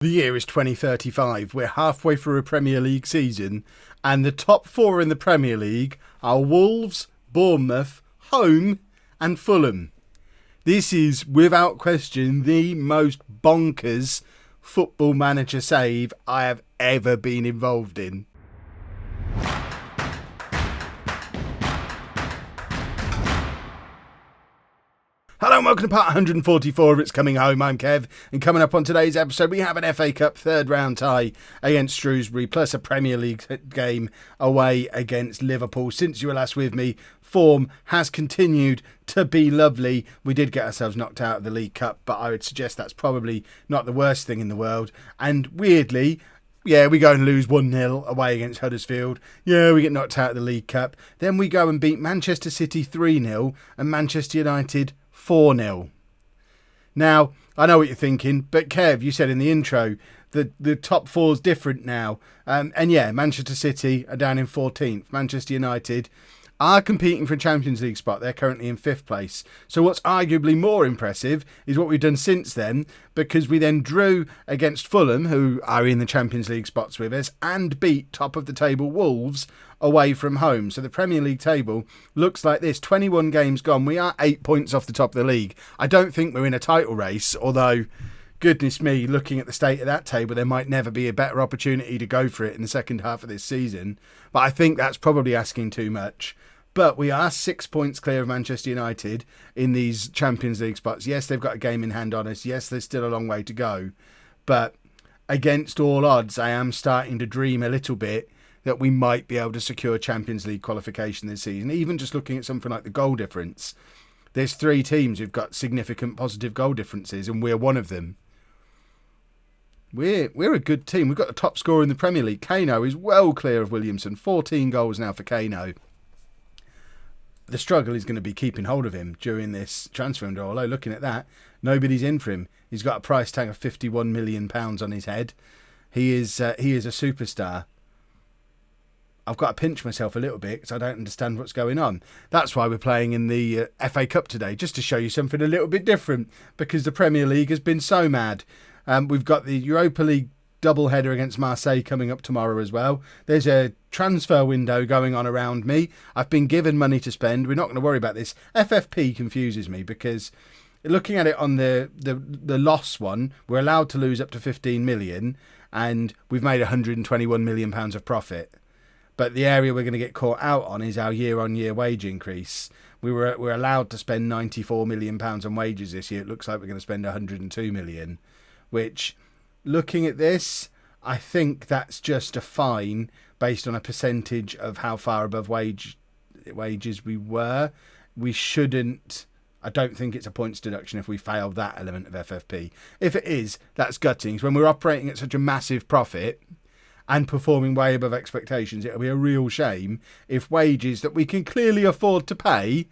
The year is 2035. We're halfway through a Premier League season, and the top four in the Premier League are Wolves, Bournemouth, Holme, and Fulham. This is, without question, the most bonkers football manager save I have ever been involved in. Hello and welcome to part 144 of It's Coming Home. I'm Kev, and coming up on today's episode we have an FA Cup third round tie against Shrewsbury, plus a Premier League game away against Liverpool. Since you were last with me, form has continued to be lovely. We did get ourselves knocked out of the League Cup, but I would suggest that's probably not the worst thing in the world. And weirdly, yeah, we go and lose 1-0 away against Huddersfield. Yeah, we get knocked out of the League Cup. Then we go and beat Manchester City 3-0 and Manchester United 4-0. Now, I know what you're thinking, but Kev, you said in the intro that the top four's different now. And yeah, Manchester City are down in 14th. Manchester United are competing for a Champions League spot. They're currently in 5th place. So what's arguably more impressive is what we've done since then, because we then drew against Fulham, who are in the Champions League spots with us, and beat top of the table Wolves away from home. So the Premier League table looks like this. 21 games gone. We are 8 points off the top of the league. I don't think we're in a title race, although, goodness me, looking at the state of that table, there might never be a better opportunity to go for it in the second half of this season. But I think that's probably asking too much. But we are 6 points clear of Manchester United in these Champions League spots. Yes, they've got a game in hand on us. Yes, there's still a long way to go. But against all odds, I am starting to dream a little bit that we might be able to secure Champions League qualification this season. Even just looking at something like the goal difference, there's 3 teams who've got significant positive goal differences, and we're one of them. We're a good team. We've got the top scorer in the Premier League. Kano is well clear of Williamson. 14 goals now for Kano. The struggle is going to be keeping hold of him during this transfer window. Although looking at that, nobody's in for him. He's got a price tag of £51 million on his head. He is a superstar. I've got to pinch myself a little bit because I don't understand what's going on. That's why we're playing in the FA Cup today, just to show you something a little bit different, because the Premier League has been so mad. We've got the Europa League doubleheader against Marseille coming up tomorrow as well. There's a transfer window going on around me. I've been given money to spend. We're not going to worry about this. FFP confuses me because looking at it on the loss one, we're allowed to lose up to 15 million and we've made £121 million of profit. But the area we're going to get caught out on is our year-on-year wage increase. We're allowed to spend £94 million on wages this year. It looks like we're going to spend £102 million, which, looking at this, I think that's just a fine based on a percentage of how far above wages we were. We shouldn't. I don't think it's a points deduction if we fail that element of FFP. If it is, that's gutting. When we're operating at such a massive profit and performing way above expectations, it'll be a real shame if wages that we can clearly afford to pay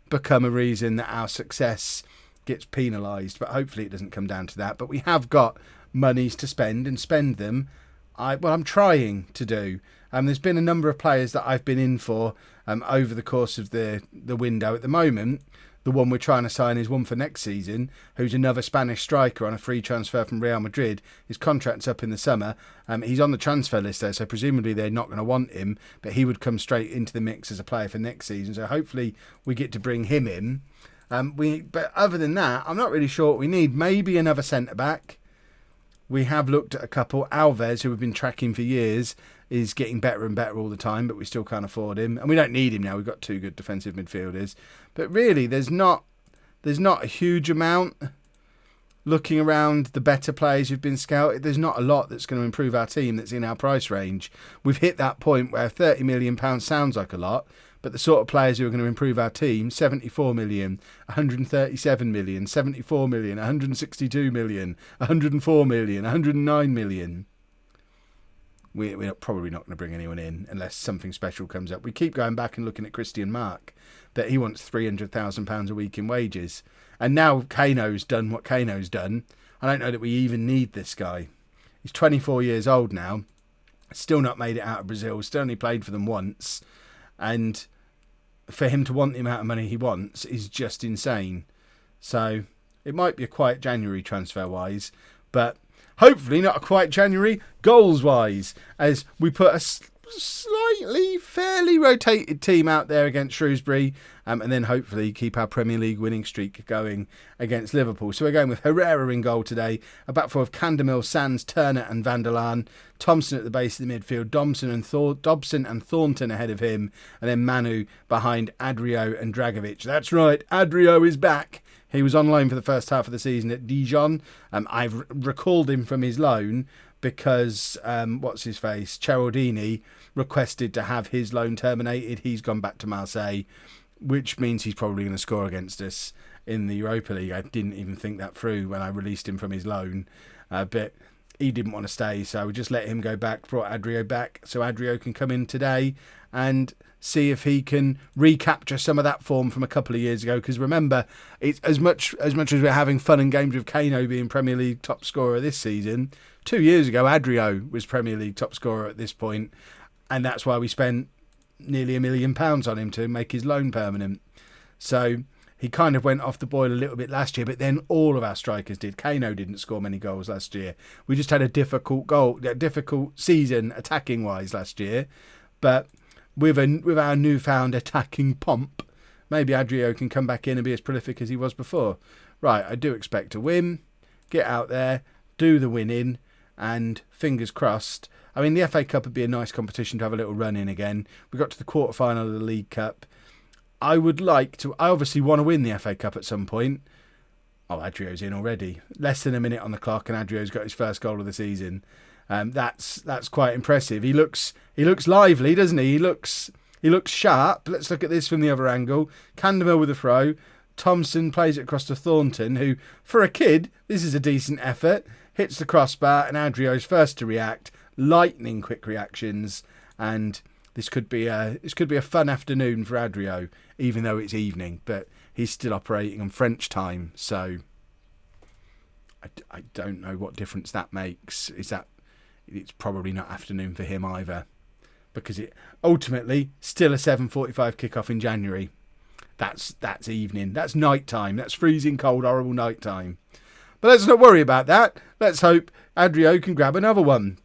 become a reason that our success gets penalised. But hopefully it doesn't come down to that. But we have got monies to spend and spend them. I'm trying to do. There's been a number of players that I've been in for over the course of the window. At the moment, the one we're trying to sign is one for next season, who's another Spanish striker on a free transfer from Real Madrid. His contract's up in the summer. He's on the transfer list there, so presumably they're not going to want him, but he would come straight into the mix as a player for next season. So hopefully we get to bring him in. But other than that, I'm not really sure what we need. Maybe another centre-back. We have looked at a couple. Alves, who we've been tracking for years, is getting better and better all the time, but we still can't afford him. And we don't need him now. We've got 2 good defensive midfielders. But really, there's not a huge amount. Looking around the better players who've been scouted, there's not a lot that's going to improve our team that's in our price range. We've hit that point where £30 million sounds like a lot, but the sort of players who are going to improve our team, 74 million, 137 million, 74 million, 162 million, 104 million, 109 million. We're probably not going to bring anyone in unless something special comes up. We keep going back and looking at Christian Mark, that he wants £300,000 a week in wages. And now Kano's done what Kano's done. I don't know that we even need this guy. He's 24 years old now, still not made it out of Brazil, still only played for them once. And for him to want the amount of money he wants is just insane. So it might be a quiet January transfer-wise, but hopefully not a quiet January goals-wise, as we put a slightly, fairly rotated team out there against Shrewsbury, and then hopefully keep our Premier League winning streak going against Liverpool. So we're going with Herrera in goal today, a back four of Candermill, Sands, Turner and Van der Laan, Thompson at the base of the midfield, Dobson and Thornton ahead of him, and then Manu behind Adrio and Dragovic. That's right, Adrio is back. He was on loan for the first half of the season at Dijon. I've recalled him from his loan because, Cheraldini requested to have his loan terminated. He's gone back to Marseille, which means he's probably going to score against us in the Europa League. I didn't even think that through when I released him from his loan, but he didn't want to stay, so we just let him go back, brought Adrio back, so Adrio can come in today and see if he can recapture some of that form from a couple of years ago. Because remember, it's as much as we're having fun and games with Kano being Premier League top scorer this season, 2 years ago Adrio was Premier League top scorer at this point, and that's why we spent nearly £1 million on him to make his loan permanent. So he kind of went off the boil a little bit last year, but then all of our strikers did. Kano didn't score many goals last year. We just had a difficult season attacking wise last year, but with our newfound attacking pomp, maybe Adrio can come back in and be as prolific as he was before. Right, I do expect a win. Get out there, do the winning, and fingers crossed. I mean, the FA Cup would be a nice competition to have a little run in again. We got to the quarter-final of the League Cup. I obviously want to win the FA Cup at some point. Oh, Adrio's in already. Less than a minute on the clock and Adrio's got his first goal of the season. That's quite impressive. He looks lively, doesn't he? He looks sharp. Let's look at this from the other angle. Candermill with a throw. Thompson plays it across to Thornton, who, for a kid, this is a decent effort. Hits the crossbar and Adrio's first to react. Lightning quick reactions, and this could be a fun afternoon for Adrio, even though it's evening. But he's still operating on French time, so I don't know what difference that makes. It's probably not afternoon for him either, because it ultimately still a 7:45 kickoff in January. That's evening. That's night time. That's freezing cold, horrible night time. But let's not worry about that. Let's hope Adrio can grab another one.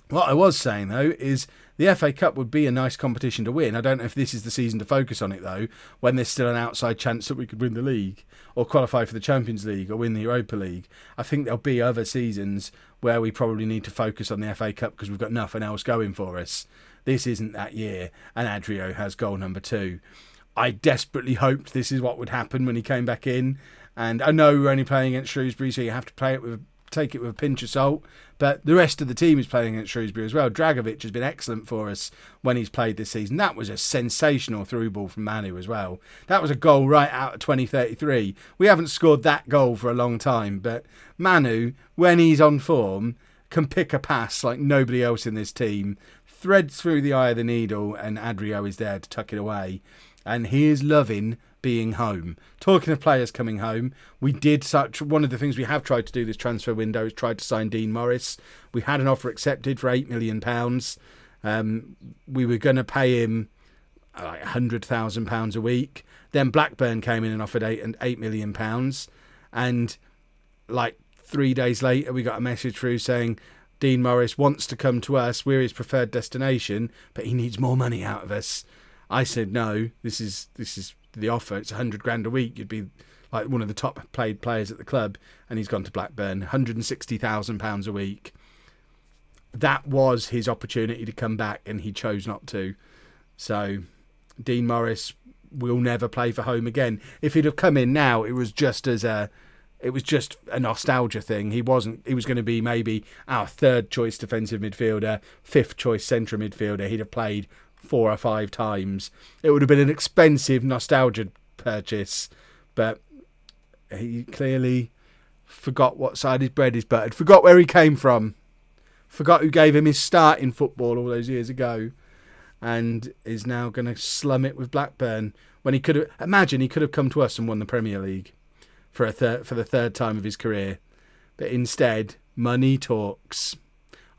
What I was saying though is the FA Cup would be a nice competition to win. I don't know if this is the season to focus on it though, when there's still an outside chance that we could win the league or qualify for the Champions League or win the Europa League. I think there'll be other seasons where we probably need to focus on the FA Cup because we've got nothing else going for us. This isn't that year, and Adrio has goal number 2. I desperately hoped this is what would happen when he came back in, and I know we're only playing against Shrewsbury, so you have to take it with a pinch of salt, but the rest of the team is playing against Shrewsbury as well. Dragovic has been excellent for us when he's played this season. That was a sensational through ball from Manu as well. That was a goal right out of 2033. We haven't scored that goal for a long time, but Manu, when he's on form, can pick a pass like nobody else in this team, threads through the eye of the needle, and Adrio is there to tuck it away. And he is loving being home. Talking of players coming home, one of the things we have tried to do this transfer window is tried to sign Dean Morris. We had an offer accepted for £8 million. We were going to pay him like £100,000 a week. Then Blackburn came in and offered £8 million. And like 3 days later, we got a message through saying Dean Morris wants to come to us. We're his preferred destination, but he needs more money out of us. I said, no, this is the offer. It's £100,000 a week. You'd be like one of the top paid players at the club. And he's gone to Blackburn, £160,000 a week. That was his opportunity to come back, and he chose not to. So Dean Morris will never play for home again. If he'd have come in now, it was just a nostalgia thing. He was going to be maybe our third choice defensive midfielder, fifth choice centre midfielder. He'd have played 4 or 5 times. It would have been an expensive nostalgia purchase, but he clearly forgot what side his bread is buttered, forgot where he came from, forgot who gave him his start in football all those years ago, and is now going to slum it with Blackburn when he could have come to us and won the Premier League for the third time of his career. But instead, money talks.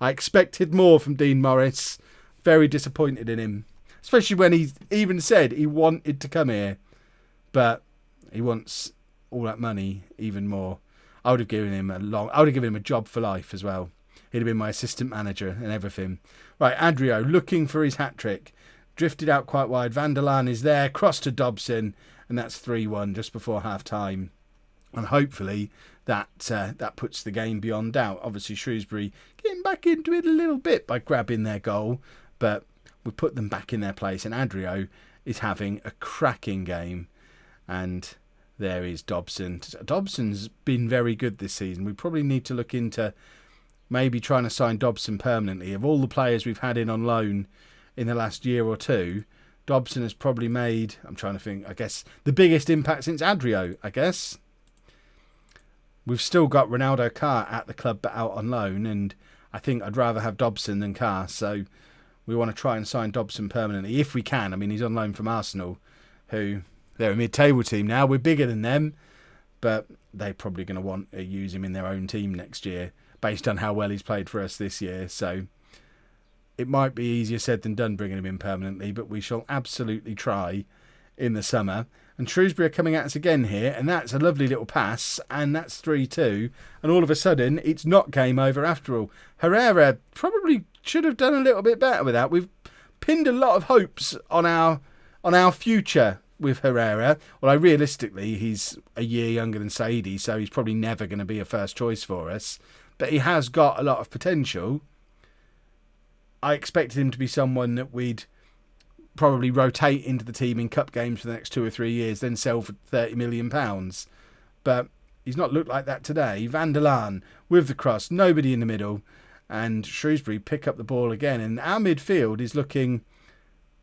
I expected more from Dean Morris. Very disappointed in him, especially when he even said he wanted to come here, but he wants all that money even more. I would have given him a job for life as well. He'd have been my assistant manager and everything. Right, Adrio looking for his hat-trick. Drifted out quite wide. Van der Laan is there. Cross to Dobson. And that's 3-1 just before half-time. And hopefully that puts the game beyond doubt. Obviously, Shrewsbury getting back into it a little bit by grabbing their goal. But we put them back in their place. And Adrio is having a cracking game. And there is Dobson. Dobson's been very good this season. We probably need to look into maybe trying to sign Dobson permanently. Of all the players we've had in on loan in the last year or two, Dobson has probably made, I'm trying to think, I guess, the biggest impact since Adrio, I guess. We've still got Ronaldo Carr at the club but out on loan, and I think I'd rather have Dobson than Carr, so we want to try and sign Dobson permanently if we can. I mean, he's on loan from Arsenal, who, they're a mid-table team now. We're bigger than them, but they're probably going to want to use him in their own team next year based on how well he's played for us this year, so it might be easier said than done bringing him in permanently, but we shall absolutely try in the summer. And Shrewsbury are coming at us again here, and that's a lovely little pass, and that's 3-2. And all of a sudden, it's not game over after all. Herrera probably should have done a little bit better with that. We've pinned a lot of hopes on our future with Herrera. Although realistically, he's a year younger than Saidi, so he's probably never going to be a first choice for us. But he has got a lot of potential. I expected him to be someone that we'd probably rotate into the team in cup games for the next 2 or 3 years, then sell for £30 million. But he's not looked like that today. Van der Laan with the cross, nobody in the middle, and Shrewsbury pick up the ball again. And our midfield is looking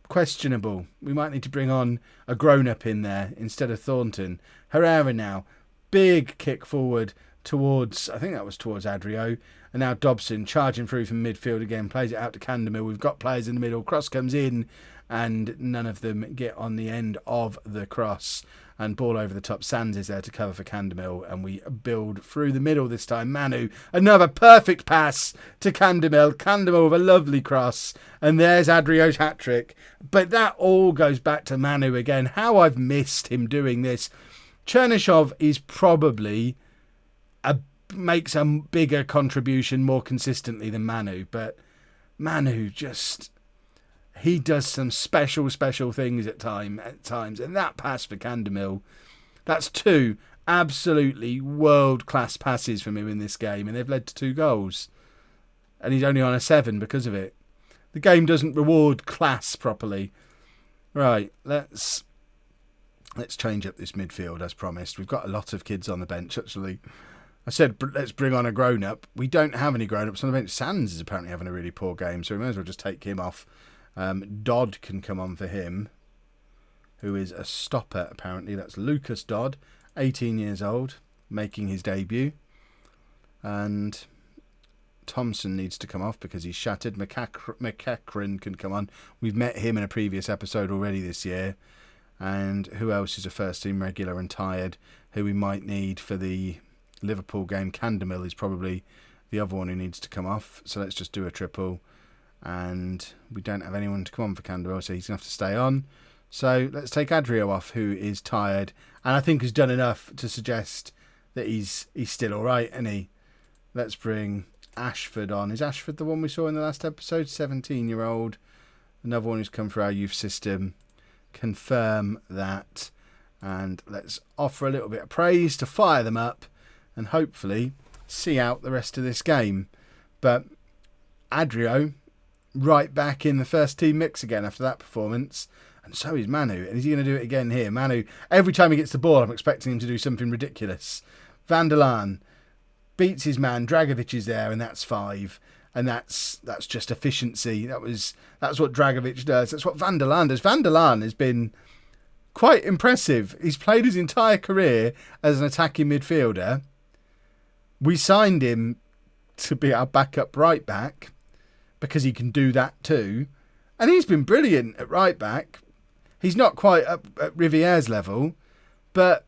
questionable. We might need to bring on a grown-up in there instead of Thornton. Herrera now, big kick forward towards, I think that was towards Adrio. And now Dobson charging through from midfield again, plays it out to Candemill. We've got players in the middle. Cross comes in, and none of them get on the end of the cross. And ball over the top. Sands is there to cover for Candemill, and we build through the middle this time. Manu, another perfect pass to Candemill. Candemill with a lovely cross, and there's Adrio's hat-trick. But that all goes back to Manu again. How I've missed him doing this. Chernyshov is probably makes a bigger contribution more consistently than Manu, but Manu just, he does some special things at times, and that pass for Candemill, that's 2 absolutely world-class passes from him in this game, and they've led to 2 goals, and he's only on a 7 because of it. The game doesn't reward class properly. Right, let's change up this midfield as promised. We've got a lot of kids on the bench, actually. I said, let's bring on a grown-up. We don't have any grown-ups on the bench. Sands is apparently having a really poor game, so we may as well just take him off. Dodd can come on for him, who is a stopper, apparently. That's Lucas Dodd, 18 years old, making his debut. And Thompson needs to come off because he's shattered. McEachran can come on. We've met him in a previous episode already this year. And who else is a first-team regular and tired, who we might need for the Liverpool game? Candemill is probably the other one who needs to come off. So let's just do a triple. And we don't have anyone to come on for Candemill, so he's going to have to stay on. So let's take Adrio off, who is tired. And I think has done enough to suggest that he's still all right, isn't he? Let's bring Ashford on. Is Ashford the one we saw in the last episode? 17-year-old. Another one who's come through our youth system. Confirm that. And let's offer a little bit of praise to fire them up and hopefully see out the rest of this game. But Adrio right back in the first team mix again after that performance, and so is Manu. And is he going to do it again here? Manu, every time he gets the ball, I'm expecting him to do something ridiculous. Van der Laan beats his man. Dragovic is there, and that's 5. And that's just efficiency. That's what Dragovic does. That's what Van der Laan does. Van der Laan has been quite impressive. He's played his entire career as an attacking midfielder. We signed him to be our backup right back because he can do that too. And he's been brilliant at right back. He's not quite up at Riviere's level, but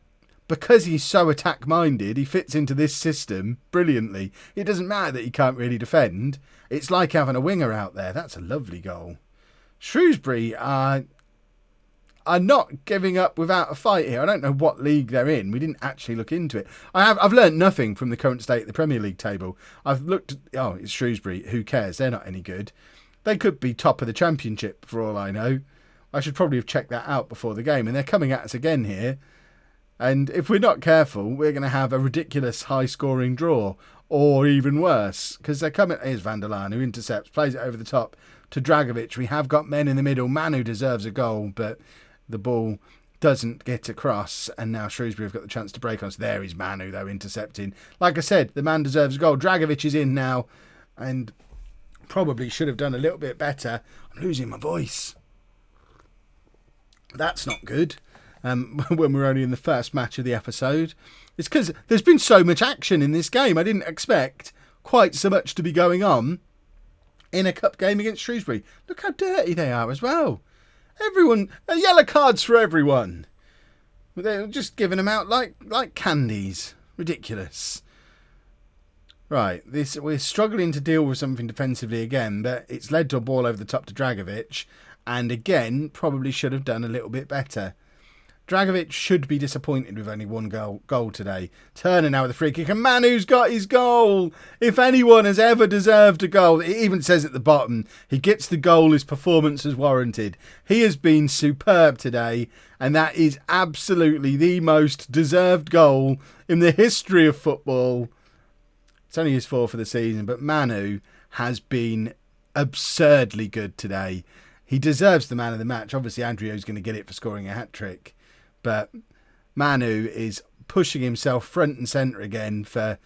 because he's so attack-minded, he fits into this system brilliantly. It doesn't matter that he can't really defend. It's like having a winger out there. That's a lovely goal. Shrewsbury are... are not giving up without a fight here. I don't know what league they're in. We didn't actually look into it. I've learnt nothing from the current state of the Premier League table. I've looked at, it's Shrewsbury. Who cares? They're not any good. They could be top of the Championship for all I know. I should probably have checked that out before the game. And they're coming at us again here. And if we're not careful, we're going to have a ridiculous high-scoring draw. Or even worse. Because they're coming... Here's Van der Laan, who intercepts, plays it over the top to Dragovic. We have got men in the middle. Manu deserves a goal, but the ball doesn't get across. And now Shrewsbury have got the chance to break on. So there is Manu, though, intercepting. Like I said, the man deserves a goal. Dragovic is in now. And probably should have done a little bit better. I'm losing my voice. That's not good. When we're only in the first match of the episode. It's because there's been so much action in this game. I didn't expect quite so much to be going on in a cup game against Shrewsbury. Look how dirty they are as well. Everyone, yellow cards for everyone. They're just giving them out like candies. Ridiculous. Right, we're struggling to deal with something defensively again, but it's led to a ball over the top to Dragovic, and again, probably should have done a little bit better. Dragovic should be disappointed with only one goal today. Turner now with a free kick, and Manu's got his goal. If anyone has ever deserved a goal, it even says at the bottom, he gets the goal his performance is warranted. He has been superb today, and that is absolutely the most deserved goal in the history of football. It's only his fourth for the season, but Manu has been absurdly good today. He deserves the man of the match. Obviously, Andrio's going to get it for scoring a hat-trick. But Manu is pushing himself front and centre again for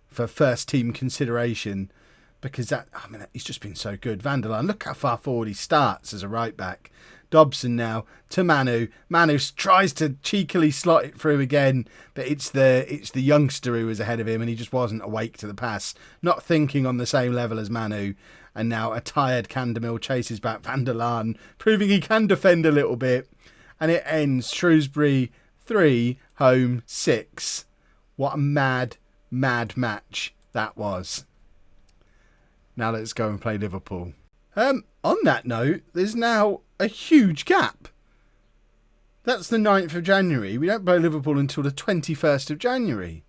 first team consideration because he's just been so good. Van der Laan, look how far forward he starts as a right back. Dobson now to Manu. Manu tries to cheekily slot it through again, but it's the youngster who was ahead of him and he just wasn't awake to the pass, not thinking on the same level as Manu. And now a tired Candermill chases back Van der Laan, proving he can defend a little bit. And it ends Shrewsbury 3, Holme 6. What a mad, mad match that was. Now let's go and play Liverpool. On that note, there's now a huge gap. That's the 9th of January. We don't play Liverpool until the 21st of January.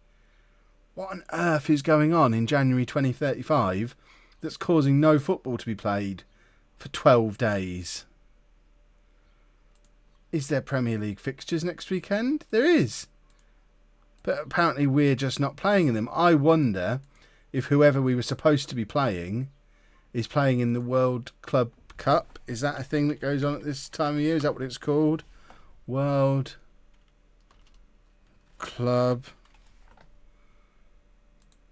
What on earth is going on in January 2035 that's causing no football to be played for 12 days? Is there Premier League fixtures next weekend? There is. But apparently we're just not playing in them. I wonder if whoever we were supposed to be playing is playing in the World Club Cup. Is that a thing that goes on at this time of year? Is that what it's called? World Club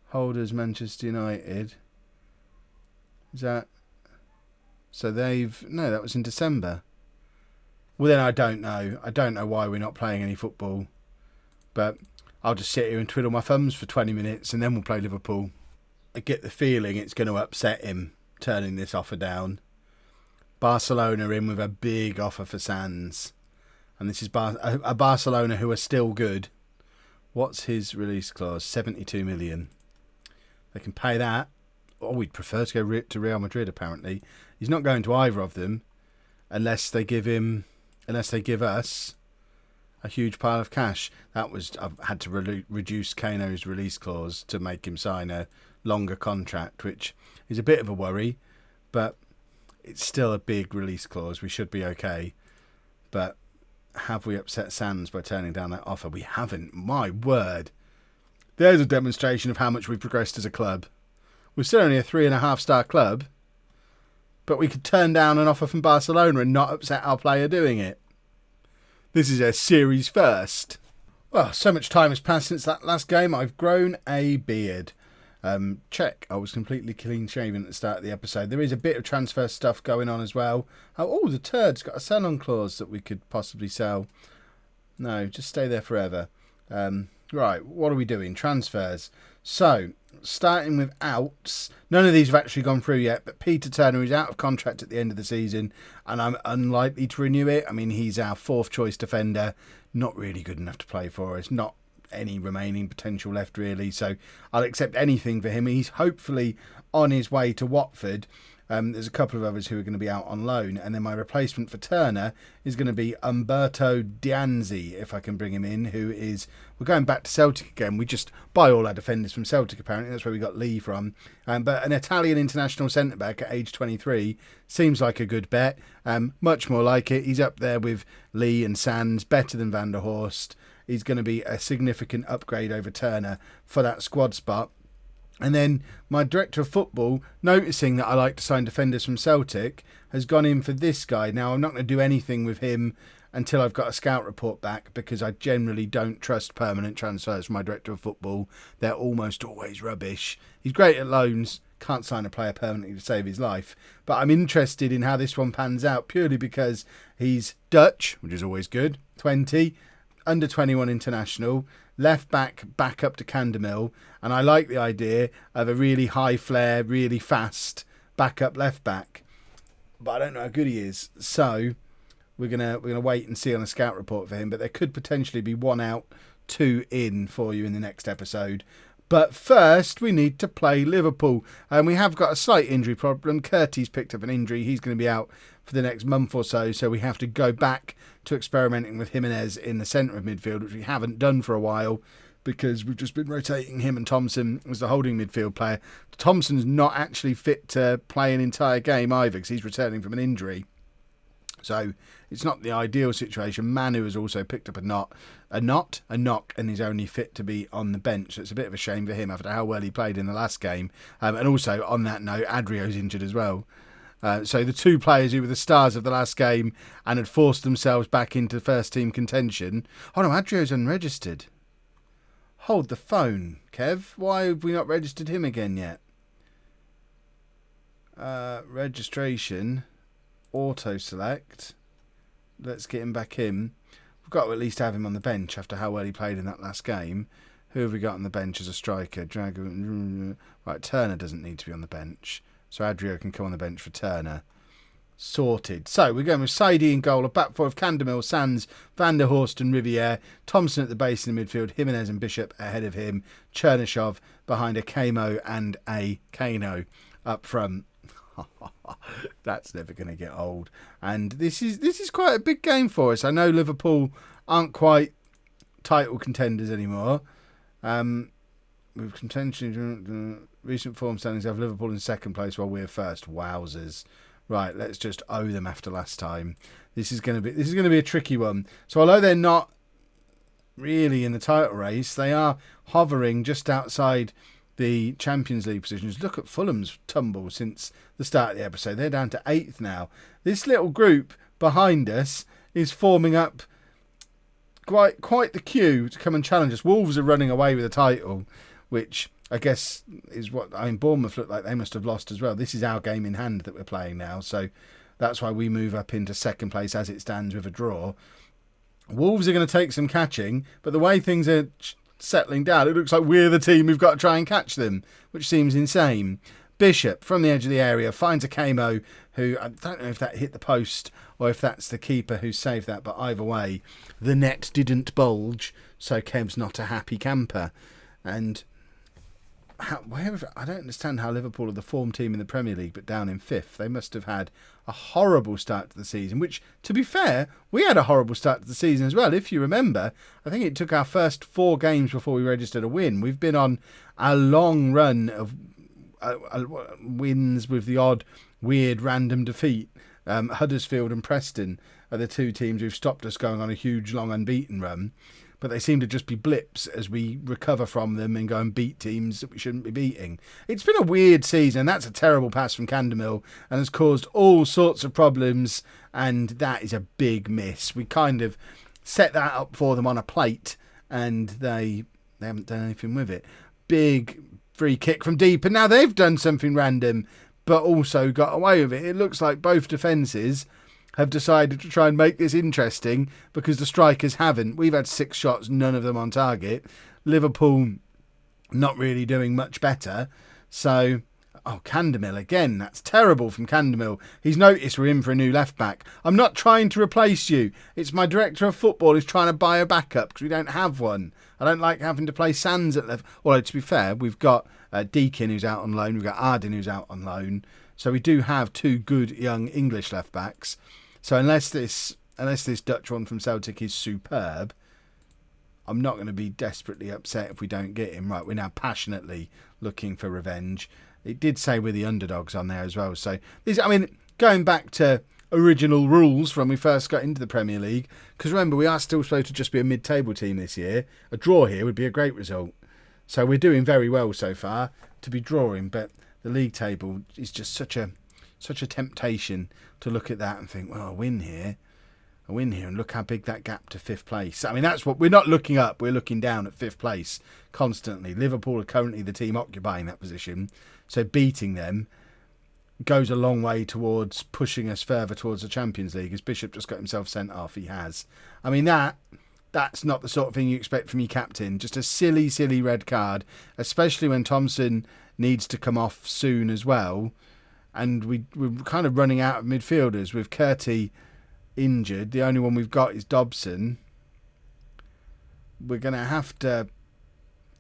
Holders Manchester United. Is that... So no, that was in December. Well, then I don't know. I don't know why we're not playing any football. But I'll just sit here and twiddle my thumbs for 20 minutes and then we'll play Liverpool. I get the feeling it's going to upset him turning this offer down. Barcelona in with a big offer for Sands. And this is a Barcelona who are still good. What's his release clause? 72 million. They can pay that. Oh, we'd prefer to go to Real Madrid, apparently. He's not going to either of them unless they give us a huge pile of cash. I've had to reduce Kano's release clause to make him sign a longer contract, which is a bit of a worry, but it's still a big release clause. We should be okay. But have we upset Sands by turning down that offer? We haven't. My word. There's a demonstration of how much we've progressed as a club. We're still only a 3.5-star club, but we could turn down an offer from Barcelona and not upset our player doing it. This is a series first. Well, so much time has passed since that last game. I've grown a beard. Check. I was completely clean shaven at the start of the episode. There is a bit of transfer stuff going on as well. Oh, the Turd's got a sell-on clause that we could possibly sell. No, just stay there forever. Right, what are we doing? Transfers. So, starting with outs. None of these have actually gone through yet, but Peter Turner is out of contract at the end of the season, and I'm unlikely to renew it. I mean, he's our fourth choice defender. Not really good enough to play for us. Not any remaining potential left, really. So I'll accept anything for him. He's hopefully on his way to Watford. There's a couple of others who are going to be out on loan. And then my replacement for Turner is going to be Umberto Dianzi, if I can bring him in, who is... We're going back to Celtic again. We just buy all our defenders from Celtic, apparently. That's where we got Lee from. But an Italian international centre-back at age 23 seems like a good bet. Much more like it. He's up there with Lee and Sands, better than Van der Horst. He's going to be a significant upgrade over Turner for that squad spot. And then my director of football, noticing that I like to sign defenders from Celtic, has gone in for this guy. Now, I'm not going to do anything with him until I've got a scout report back, because I generally don't trust permanent transfers from my director of football. They're almost always rubbish. He's great at loans. Can't sign a player permanently to save his life. But I'm interested in how this one pans out, purely because he's Dutch, which is always good, 20, under 21 international, left back up to Candemill, and I like the idea of a really high flare, really fast backup left back. But I don't know how good he is, so we're gonna wait and see on a scout report for him. But there could potentially be 1 out, 2 in for you in the next episode. But first, we need to play Liverpool. And we have got a slight injury problem. Curtie's picked up an injury. He's going to be out for the next month or so. So we have to go back to experimenting with Jimenez in the centre of midfield, which we haven't done for a while, because we've just been rotating him and Thompson as the holding midfield player. Thompson's not actually fit to play an entire game either, because he's returning from an injury. So it's not the ideal situation. Manu has also picked up a knock, and is only fit to be on the bench. So it's a bit of a shame for him after how well he played in the last game. And also, on that note, Adrio's injured as well. So the 2 players who were the stars of the last game and had forced themselves back into first team contention. Oh no, Adrio's unregistered. Hold the phone, Kev. Why have we not registered him again yet? Registration. Auto select. Let's get him back in. We've got to at least have him on the bench after how well he played in that last game. Who have we got on the bench as a striker? Right, Turner doesn't need to be on the bench, so Adrio can come on the bench for Turner. Sorted. So we're going with Saidi in goal, a back four of Candemill, Sands, Van der Horst and Riviere, Thompson at the base in the midfield, Jimenez and Bishop ahead of him, Chernyshov behind a Kamo and a Kano up front. That's never going to get old. And this is quite a big game for us. I know Liverpool aren't quite title contenders anymore. With contention, recent form standings have Liverpool in second place while we're first. Wowzers. Right, let's just owe them after last time. This is going to be a tricky one. So although they're not really in the title race, they are hovering just outside the Champions League positions. Look at Fulham's tumble since the start of the episode. They're down to 8th now. This little group behind us is forming up quite the queue to come and challenge us. Wolves are running away with the title, which I guess is what Bournemouth look like. They must have lost as well. This is our game in hand that we're playing now, so that's why we move up into second place as it stands with a draw. Wolves are going to take some catching, but the way things are settling down, it looks like we're the team who've got to try and catch them, which seems insane. Bishop, from the edge of the area, finds a Kamo, who, I don't know if that hit the post or if that's the keeper who saved that, but either way, the net didn't bulge, so Kev's not a happy camper. And I don't understand how Liverpool are the form team in the Premier League but down in 5th. They must have had a horrible start to the season, which, to be fair, we had a horrible start to the season as well. If you remember, I think it took our first 4 games before we registered a win. We've been on a long run of wins with the odd weird random defeat. Huddersfield and Preston are the 2 teams who've stopped us going on a huge long unbeaten run. But they seem to just be blips as we recover from them and go and beat teams that we shouldn't be beating. It's been a weird season. That's a terrible pass from Candemill and has caused all sorts of problems. And that is a big miss. We kind of set that up for them on a plate and they haven't done anything with it. Big free kick from deep. And now they've done something random but also got away with it. It looks like both defences have decided to try and make this interesting because the strikers haven't. We've had 6 shots, none of them on target. Liverpool not really doing much better. So Oh, Candemill again. That's terrible from Candemill. He's noticed we're in for a new left-back. I'm not trying to replace you. It's my director of football who's trying to buy a backup because we don't have one. I don't like having to play Sands at left. Although, to be fair, we've got Deakin who's out on loan. We've got Arden who's out on loan. So we do have two good young English left-backs. So unless this Dutch one from Celtic is superb, I'm not going to be desperately upset if we don't get him. Right, we're now passionately looking for revenge. It did say we're the underdogs on there as well. So, going back to original rules when we first got into the Premier League, because remember, we are still supposed to just be a mid-table team this year. A draw here would be a great result. So we're doing very well so far to be drawing, but the league table is just such a temptation to look at that and think, well, a win here, and look how big that gap to fifth place. I mean, that's what we're not looking up, we're looking down at fifth place constantly. Liverpool are currently the team occupying that position, so beating them goes a long way towards pushing us further towards the Champions League. As Bishop just got himself sent off, he has. I mean, that's not the sort of thing you expect from your captain. Just a silly red card, especially when Thompson needs to come off soon as well. And we're kind of running out of midfielders with Curtie injured. The only one we've got is Dobson. We're going to have to...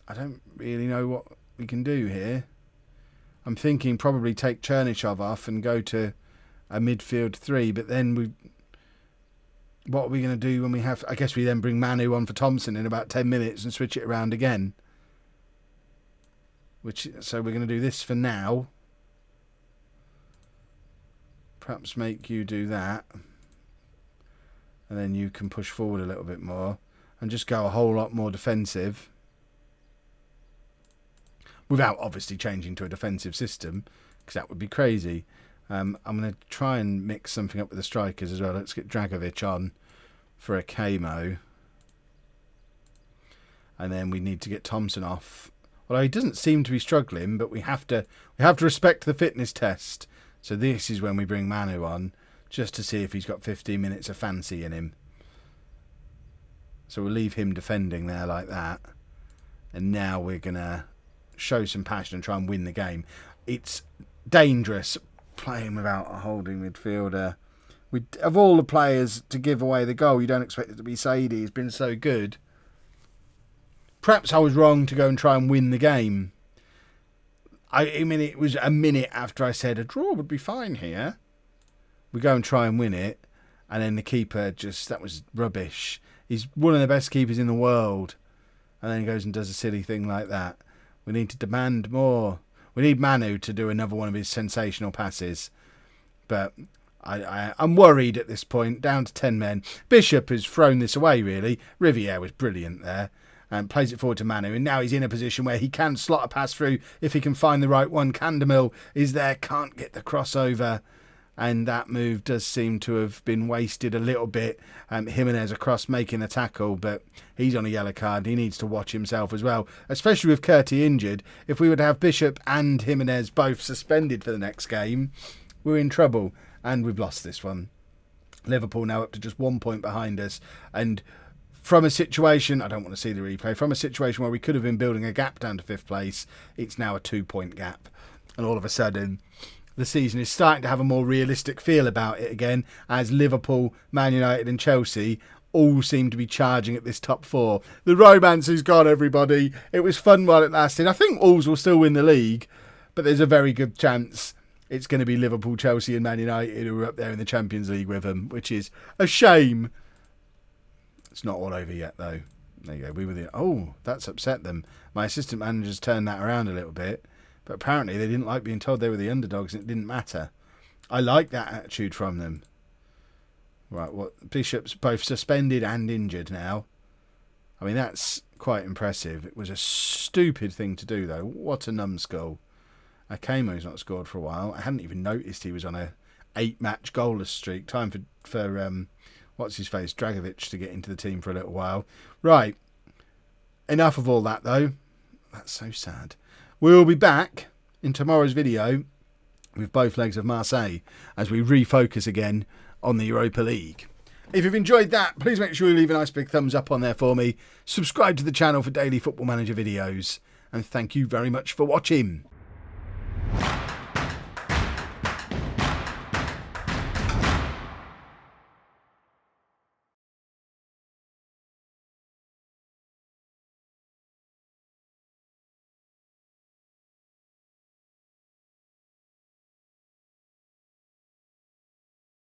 I don't really know what we can do here. I'm thinking probably take Chernyshov off and go to a midfield three, but then what are we going to do when we have... I guess we then bring Manu on for Thompson in about 10 minutes and switch it around again. So we're going to do this for now. Perhaps make you do that. And then you can push forward a little bit more and just go a whole lot more defensive. Without obviously changing to a defensive system, because that would be crazy. I'm going to try and mix something up with the strikers as well. Let's get Dragovic on for a Camo. And then we need to get Thompson off. Although he doesn't seem to be struggling, but we have to respect the fitness test. So this is when we bring Manu on, just to see if he's got 15 minutes of fancy in him. So we'll leave him defending there like that. And now we're going to show some passion and try and win the game. It's dangerous playing without a holding midfielder. Of all the players to give away the goal, you don't expect it to be Sadie. He's been so good. Perhaps I was wrong to go and try and win the game. I mean, it was a minute after I said a draw would be fine here. We go and try and win it, and then the keeper that was rubbish. He's one of the best keepers in the world, and then he goes and does a silly thing like that. We need to demand more. We need Manu to do another one of his sensational passes. But I'm worried at this point, down to 10 men. Bishop has thrown this away, really. Riviere was brilliant there. And plays it forward to Manu, and now he's in a position where he can slot a pass through if he can find the right one. Candemill is there, can't get the crossover, and that move does seem to have been wasted a little bit. Jimenez across making a tackle, but he's on a yellow card. He needs to watch himself as well, especially with Curtie injured. If we would have Bishop and Jimenez both suspended for the next game, we're in trouble, and we've lost this one. Liverpool now up to just 1 point behind us, and from a situation, I don't want to see the replay, from a situation where we could have been building a gap down to fifth place, it's now a 2-point gap. And all of a sudden, the season is starting to have a more realistic feel about it again, as Liverpool, Man United and Chelsea all seem to be charging at this top four. The romance is gone, everybody. It was fun while it lasted. I think Wolves will still win the league, but there's a very good chance it's going to be Liverpool, Chelsea and Man United who are up there in the Champions League with them, which is a shame. It's not all over yet, though. There you go. Oh, that's upset them. My assistant managers turned that around a little bit. But apparently they didn't like being told they were the underdogs and it didn't matter. I like that attitude from them. Right, Bishop's both suspended and injured now. I mean, that's quite impressive. It was a stupid thing to do, though. What a numbskull. Akamo's not scored for a while. I hadn't even noticed he was on a 8-match goalless streak. Time for what's-his-face, Dragovic, to get into the team for a little while. Right. Enough of all that, though. That's so sad. We'll be back in tomorrow's video with both legs of Marseille as we refocus again on the Europa League. If you've enjoyed that, please make sure you leave a nice big thumbs up on there for me. Subscribe to the channel for daily Football Manager videos. And thank you very much for watching.